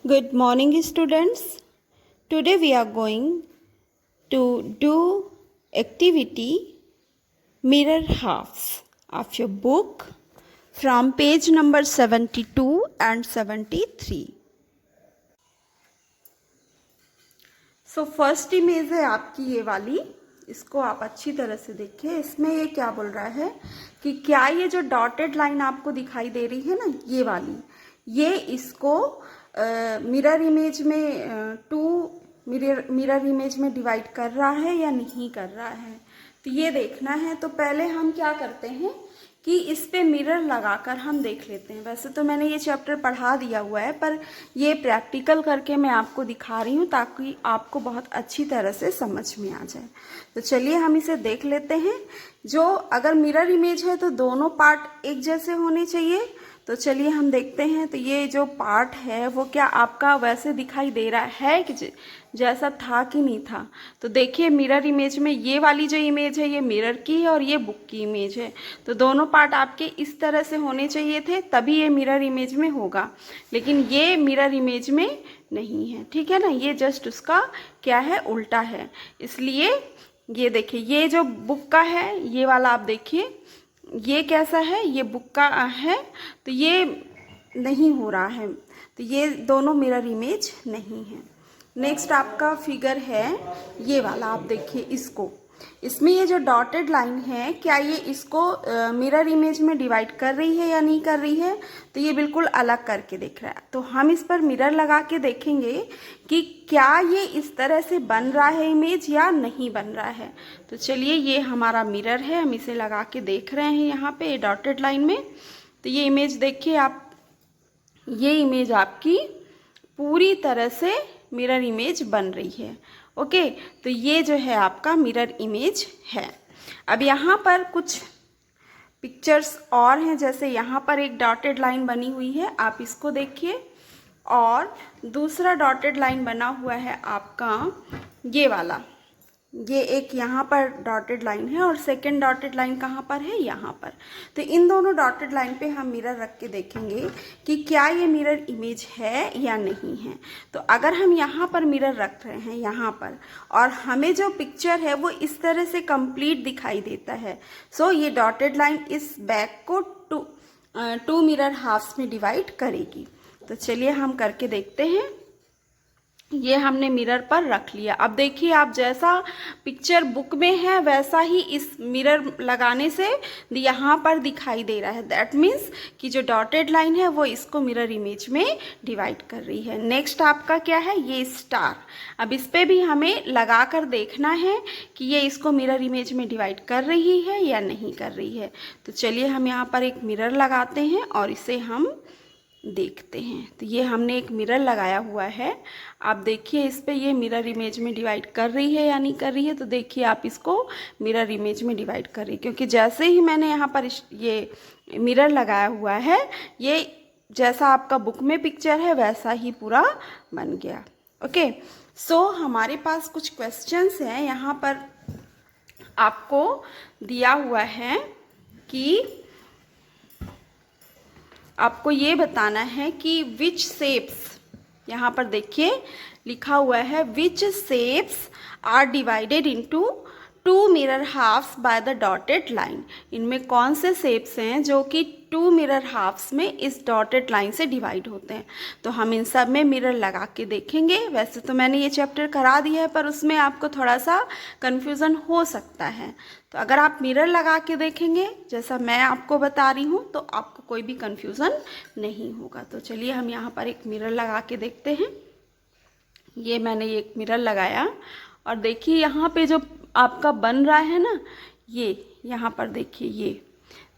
Good morning, students. Today we are going to do activity mirror halves of your book from page number 72 and 73. So first image है आपकी ये वाली, इसको आप अच्छी तरह से देखिए। इसमें ये क्या बोल रहा है कि क्या ये जो डॉटेड लाइन आपको दिखाई दे रही है ना, ये वाली, ये इसको मिरर इमेज में मिरर इमेज में डिवाइड कर रहा है या नहीं कर रहा है, तो ये देखना है। तो पहले हम क्या करते हैं कि इस पे मिरर लगाकर हम देख लेते हैं। वैसे तो मैंने ये चैप्टर पढ़ा दिया हुआ है, पर ये प्रैक्टिकल करके मैं आपको दिखा रही हूँ ताकि आपको बहुत अच्छी तरह से समझ में आ जाए। तो चलिए हम इसे देख लेते हैं। जो अगर मिरर इमेज है तो दोनों पार्ट एक जैसे होने चाहिए। तो चलिए हम देखते हैं। तो ये जो पार्ट है वो क्या आपका वैसे दिखाई दे रहा है कि जैसा था कि नहीं था। तो देखिए मिरर इमेज में ये वाली जो इमेज है ये मिरर की है और ये बुक की इमेज है। तो दोनों पार्ट आपके इस तरह से होने चाहिए थे, तभी ये मिरर इमेज में होगा। लेकिन ये मिरर इमेज में नहीं है, ठीक है ना। ये जस्ट उसका क्या है, उल्टा है। इसलिए ये देखिए, ये जो बुक का है ये वाला आप देखिए, ये कैसा है, ये बुक का है, तो ये नहीं हो रहा है। तो ये दोनों मिरर इमेज नहीं है। नेक्स्ट आपका फिगर है ये वाला, आप देखिए इसको। इसमें ये जो डॉटेड लाइन है, क्या ये इसको मिरर इमेज में डिवाइड कर रही है या नहीं कर रही है। तो ये बिल्कुल अलग करके दिख रहा है। तो हम इस पर मिरर लगा के देखेंगे कि क्या ये इस तरह से बन रहा है इमेज या नहीं बन रहा है। तो चलिए, ये हमारा मिरर है, हम इसे लगा के देख रहे हैं यहाँ पे डॉटेड लाइन में। तो ये इमेज देखिए आप, ये इमेज आपकी पूरी तरह से मिरर इमेज बन रही है। ओके, तो ये जो है आपका मिरर इमेज है। अब यहाँ पर कुछ पिक्चर्स और हैं, जैसे यहाँ पर एक डॉटेड लाइन बनी हुई है, आप इसको देखिए। और दूसरा डॉटेड लाइन बना हुआ है आपका ये वाला, ये एक यहाँ पर डॉटेड लाइन है और सेकंड डॉटेड लाइन कहाँ पर है, यहाँ पर। तो इन दोनों डॉटेड लाइन पे हम मिरर रख के देखेंगे कि क्या ये मिरर इमेज है या नहीं है। तो अगर हम यहाँ पर मिरर रख रहे हैं यहाँ पर, और हमें जो पिक्चर है वो इस तरह से कंप्लीट दिखाई देता है, सो ये डॉटेड लाइन इस बैग को टू मिरर हाफ्स में डिवाइड करेगी। तो चलिए हम करके देखते हैं। ये हमने मिरर पर रख लिया। अब देखिए, आप जैसा पिक्चर बुक में है वैसा ही इस मिरर लगाने से यहाँ पर दिखाई दे रहा है। दैट मीन्स कि जो डॉटेड लाइन है वो इसको मिरर इमेज में डिवाइड कर रही है। नेक्स्ट आपका क्या है, ये स्टार। अब इस पे भी हमें लगा कर देखना है कि ये इसको मिरर इमेज में डिवाइड कर रही है या नहीं कर रही है। तो चलिए हम यहाँ पर एक मिरर लगाते हैं और इसे हम देखते हैं। तो ये हमने एक मिरर लगाया हुआ है, आप देखिए इस पे ये मिरर इमेज में डिवाइड कर रही है या नहीं कर रही है। तो देखिए आप इसको मिरर इमेज में डिवाइड कर रही है, क्योंकि जैसे ही मैंने यहाँ पर ये मिरर लगाया हुआ है, ये जैसा आपका बुक में पिक्चर है वैसा ही पूरा बन गया। ओके, सो हमारे पास कुछ क्वेश्चंस हैं। यहाँ पर आपको दिया हुआ है कि आपको ये बताना है कि विच शेप्स, यहाँ पर देखिए लिखा हुआ है which shapes are divided into two mirror halves by the dotted line. इनमें कौन से शेप्स हैं जो कि टू मिरर हाफ्स में इस डॉटेड लाइन से डिवाइड होते हैं। तो हम इन सब में मिरर लगा के देखेंगे। वैसे तो मैंने ये चैप्टर करा दिया है, पर उसमें आपको थोड़ा सा कन्फ्यूज़न हो सकता है। तो अगर आप मिरर लगा के देखेंगे जैसा मैं आपको बता रही हूँ, तो आपको कोई भी कन्फ्यूज़न नहीं होगा। तो चलिए हम यहाँ पर एक मिरर लगा के देखते हैं। ये मैंने एक मिरर लगाया और देखिए यहाँ पे जो आपका बन रहा है ना, ये यहाँ पर देखिए, ये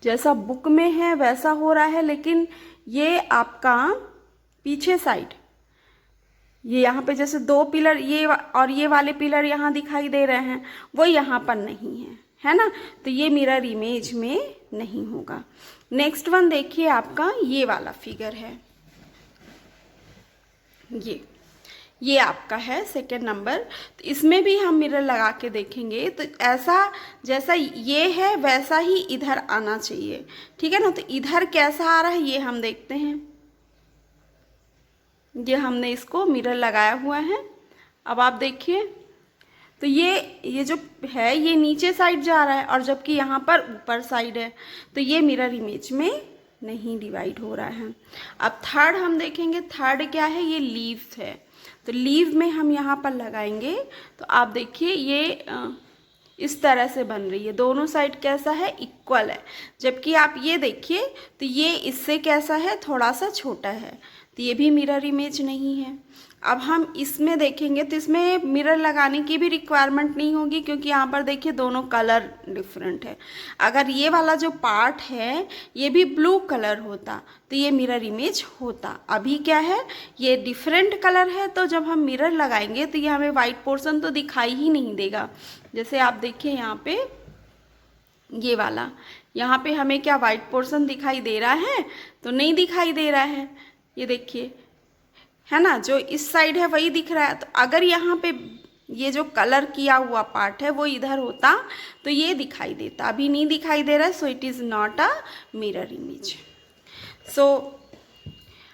जैसा बुक में है वैसा हो रहा है, लेकिन ये आपका पीछे साइड, ये यहाँ पे जैसे दो पिलर ये और ये वाले पिलर यहाँ दिखाई दे रहे हैं, वो यहाँ पर नहीं है ना। तो ये मिरर इमेज में नहीं होगा। नेक्स्ट वन देखिए, आपका ये वाला फिगर है, ये आपका है सेकेंड नंबर। तो इसमें भी हम मिरर लगा के देखेंगे। तो ऐसा जैसा ये है वैसा ही इधर आना चाहिए, ठीक है ना। तो इधर कैसा आ रहा है ये हम देखते हैं। ये हमने इसको मिरर लगाया हुआ है। अब आप देखिए तो ये जो है ये नीचे साइड जा रहा है और जबकि यहाँ पर ऊपर साइड है, तो ये मिरर इमेज में नहीं डिवाइड हो रहा है। अब थर्ड हम देखेंगे, थर्ड क्या है, ये लीव्स है। तो लीव में हम यहाँ पर लगाएंगे तो आप देखिए ये इस तरह से बन रही है, दोनों साइड कैसा है, इक्वल है। जबकि आप ये देखिए तो ये इससे कैसा है, थोड़ा सा छोटा है, तो ये भी मिरर इमेज नहीं है। अब हम इसमें देखेंगे तो इसमें मिरर लगाने की भी रिक्वायरमेंट नहीं होगी, क्योंकि यहाँ पर देखिए दोनों कलर डिफरेंट है। अगर ये वाला जो पार्ट है ये भी ब्लू कलर होता तो ये मिरर इमेज होता। अभी क्या है, ये डिफरेंट कलर है, तो जब हम मिरर लगाएंगे तो ये हमें वाइट पोर्शन तो दिखाई ही नहीं देगा। जैसे आप देखिए यहाँ पे ये वाला, यहाँ पे हमें क्या वाइट पोर्शन दिखाई दे रहा है, तो नहीं दिखाई दे रहा है। ये देखिए है ना, जो इस साइड है वही दिख रहा है। तो अगर यहाँ पे ये जो कलर किया हुआ पार्ट है वो इधर होता तो ये दिखाई देता, अभी नहीं दिखाई दे रहा है, so it is not a mirror image. So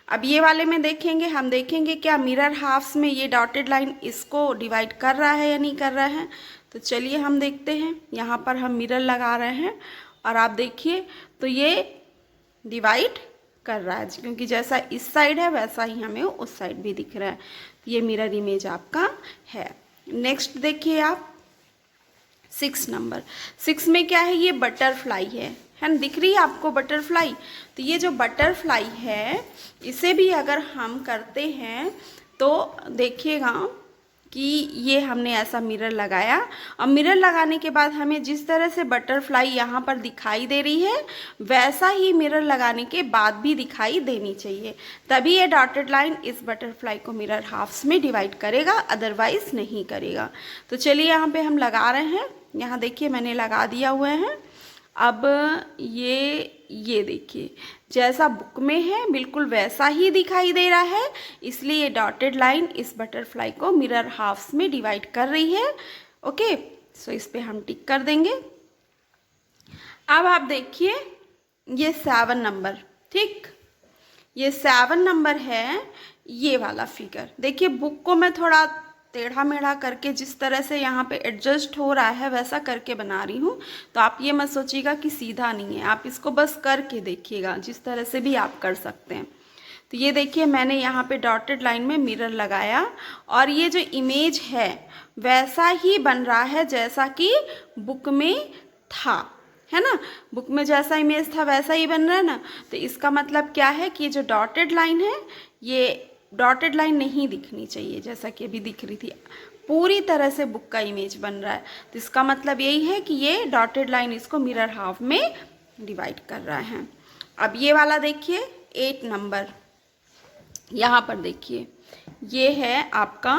अब ये वाले में देखेंगे, हम देखेंगे क्या मिरर हाफ्स में ये डॉटेड लाइन इसको डिवाइड कर रहा है या नहीं कर रहा है। तो चलिए हम देखते हैं, यहाँ पर हम मिरर लगा रहे हैं और आप देखिए तो ये डिवाइड कर रहा है, क्योंकि जैसा इस साइड है वैसा ही हमें उस साइड भी दिख रहा है। ये मिरर इमेज आपका है। नेक्स्ट देखिए आप 6 नंबर, 6 में क्या है, ये बटरफ्लाई है ना, दिख रही है आपको बटरफ्लाई। तो ये जो बटरफ्लाई है इसे भी अगर हम करते हैं तो देखिएगा कि ये हमने ऐसा मिरर लगाया और मिरर लगाने के बाद हमें जिस तरह से बटरफ्लाई यहाँ पर दिखाई दे रही है वैसा ही मिरर लगाने के बाद भी दिखाई देनी चाहिए, तभी ये डॉटेड लाइन इस बटरफ्लाई को मिरर हाफ्स में डिवाइड करेगा, अदरवाइज नहीं करेगा। तो चलिए यहाँ पे हम लगा रहे हैं, यहाँ देखिए मैंने लगा दिया हुआ है। अब ये देखिए जैसा बुक में है बिल्कुल वैसा ही दिखाई दे रहा है, इसलिए ये डॉटेड लाइन इस बटरफ्लाई को मिरर हाफ्स में डिवाइड कर रही है। ओके, सो इस पे हम टिक कर देंगे। अब आप देखिए ये 7 नंबर, ठीक, ये 7 नंबर है ये वाला फिगर। देखिए बुक को मैं थोड़ा टेढ़ा मेढ़ा करके जिस तरह से यहाँ पे एडजस्ट हो रहा है वैसा करके बना रही हूँ, तो आप ये मत सोचिएगा कि सीधा नहीं है, आप इसको बस करके देखिएगा, जिस तरह से भी आप कर सकते हैं। तो ये देखिए मैंने यहाँ पे डॉटेड लाइन में मिरर लगाया और ये जो इमेज है वैसा ही बन रहा है जैसा कि बुक में था, है ना, बुक में जैसा इमेज था वैसा ही बन रहा है ना। तो इसका मतलब क्या है कि ये जो डॉटेड लाइन है ये डॉटेड लाइन नहीं दिखनी चाहिए, जैसा कि अभी दिख रही थी, पूरी तरह से बुक का इमेज बन रहा है। तो इसका मतलब यही है कि ये डॉटेड लाइन इसको मिरर हाफ में डिवाइड कर रहा है। अब ये वाला देखिए 8 नंबर, यहाँ पर देखिए ये है आपका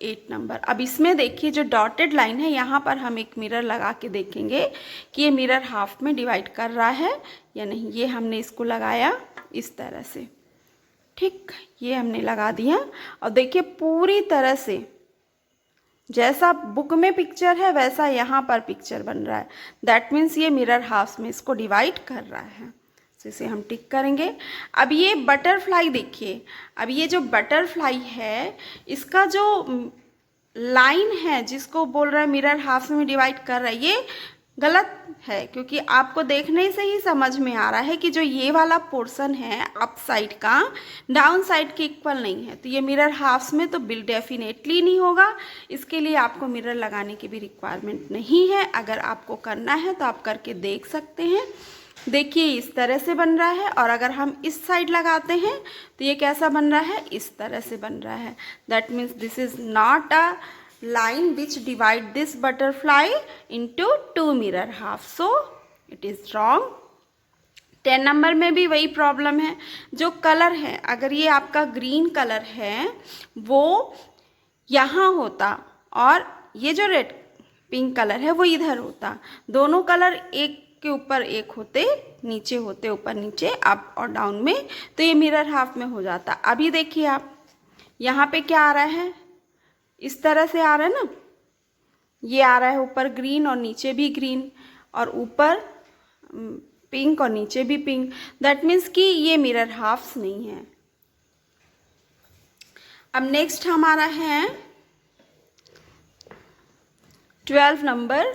8 नंबर। अब इसमें देखिए जो डॉटेड लाइन है यहाँ पर हम एक मिरर लगा के देखेंगे कि ये मिरर हाफ में डिवाइड कर रहा है या नहीं। ये हमने इसको लगाया इस तरह से, ठीक, ये हमने लगा दिया और देखिए पूरी तरह से जैसा बुक में पिक्चर है वैसा यहाँ पर पिक्चर बन रहा है। दैट मीन्स ये मिरर हाफ्स में इसको डिवाइड कर रहा है। तो इसे हम टिक करेंगे। अब ये बटरफ्लाई देखिए, अब ये जो बटरफ्लाई है इसका जो लाइन है जिसको बोल रहा है मिरर हाफ्स में डिवाइड कर रहा है, ये गलत है, क्योंकि आपको देखने से ही समझ में आ रहा है कि जो ये वाला पोर्शन है अप साइड का डाउन साइड के इक्वल नहीं है, तो ये मिरर हाफ्स में तो बिल डेफिनेटली नहीं होगा। इसके लिए आपको मिरर लगाने की भी रिक्वायरमेंट नहीं है। अगर आपको करना है तो आप करके देख सकते हैं। देखिए इस तरह से बन रहा है और अगर हम इस साइड लगाते हैं तो ये कैसा बन रहा है, इस तरह से बन रहा है। That means this is not a line which divide this butterfly into 2 mirror half, so it is wrong। 10 number में भी वही प्रॉब्लम है। जो कलर है, अगर ये आपका ग्रीन कलर है वो यहाँ होता और ये जो रेड पिंक कलर है वो इधर होता, दोनों कलर एक के ऊपर एक होते, नीचे होते ऊपर नीचे, अप और डाउन में, तो ये मिरर हाफ में हो जाता। अभी देखिए आप यहाँ पे क्या आ रहा है, इस तरह से आ रहा है ना, ये आ रहा है ऊपर ग्रीन और नीचे भी ग्रीन और ऊपर पिंक और नीचे भी पिंक। दैट मीन्स कि ये मिरर हाफ्स नहीं है। अब नेक्स्ट हमारा है 12 नंबर,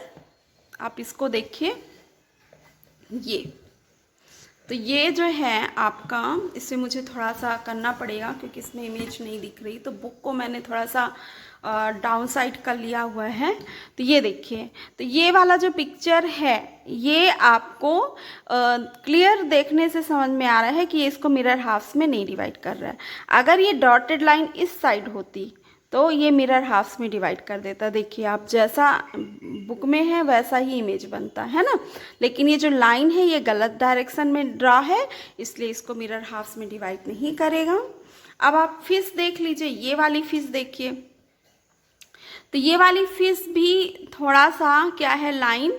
आप इसको देखिए। तो ये जो है आपका, इससे मुझे थोड़ा सा करना पड़ेगा क्योंकि इसमें इमेज नहीं दिख रही, तो बुक को मैंने थोड़ा सा डाउन साइड कर लिया हुआ है। तो ये देखिए, तो ये वाला जो पिक्चर है ये आपको क्लियर देखने से समझ में आ रहा है कि ये इसको मिरर हाफ्स में नहीं डिवाइड कर रहा है। अगर ये डॉटेड लाइन इस साइड होती तो ये मिरर हाफ्स में डिवाइड कर देता। देखिए आप, जैसा बुक में है वैसा ही इमेज बनता है ना, लेकिन ये जो लाइन है ये गलत डायरेक्शन में ड्रा है, इसलिए इसको मिरर हाफ्स में डिवाइड नहीं करेगा। अब आप फिश देख लीजिए, ये वाली फिश देखिए। तो ये वाली फिश भी थोड़ा सा क्या है, लाइन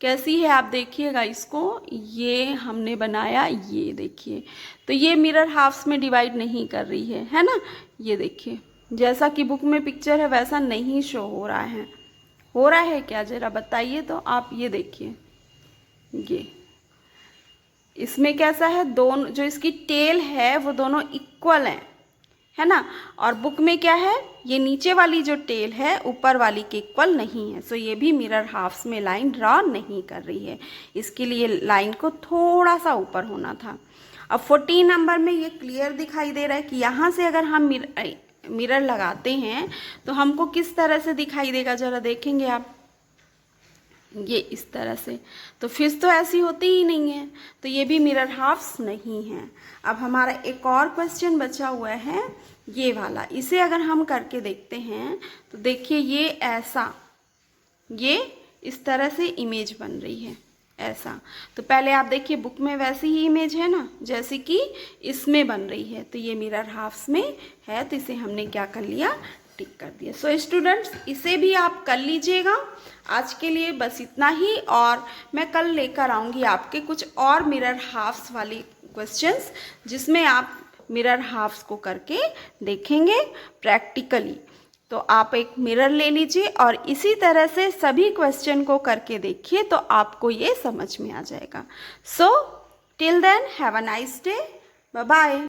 कैसी है आप देखिएगा इसको, ये हमने बनाया, ये देखिए। तो ये मिरर हाफ्स में डिवाइड नहीं कर रही है ना। ये देखिए, जैसा कि बुक में पिक्चर है वैसा नहीं शो हो रहा है। हो रहा है क्या, जरा बताइए तो आप। ये देखिए, ये इसमें कैसा है, दोनों जो इसकी टेल है वो दोनों इक्वल हैं, है ना। और बुक में क्या है, ये नीचे वाली जो टेल है ऊपर वाली के इक्वल नहीं है। सो ये भी मिरर हाफ्स में लाइन ड्रॉ नहीं कर रही है, इसके लिए लाइन को थोड़ा सा ऊपर होना था। अब 14 नंबर में ये क्लियर दिखाई दे रहा है कि यहाँ से अगर हम मिरर लगाते हैं तो हमको किस तरह से दिखाई देगा, जरा देखेंगे आप। ये इस तरह से, तो फिश तो ऐसी होती ही नहीं है, तो ये भी मिरर हाफ्स नहीं है। अब हमारा एक और क्वेश्चन बचा हुआ है ये वाला, इसे अगर हम करके देखते हैं तो देखिए ये ऐसा, ये इस तरह से इमेज बन रही है ऐसा। तो पहले आप देखिए बुक में वैसी ही इमेज है ना जैसे कि इसमें बन रही है, तो ये मिरर हाफ्स में है, तो इसे हमने क्या कर लिया, टिक कर दिया। सो स्टूडेंट्स, इसे भी आप कर लीजिएगा। आज के लिए बस इतना ही, और मैं कल लेकर आऊँगी आपके कुछ और मिरर हाफ्स वाली क्वेश्चंस, जिसमें आप मिरर हाफ्स को करके देखेंगे प्रैक्टिकली। तो आप एक मिरर ले लीजिए और इसी तरह से सभी क्वेश्चन को करके देखिए, तो आपको ये समझ में आ जाएगा। So till then, have a nice day, bye bye.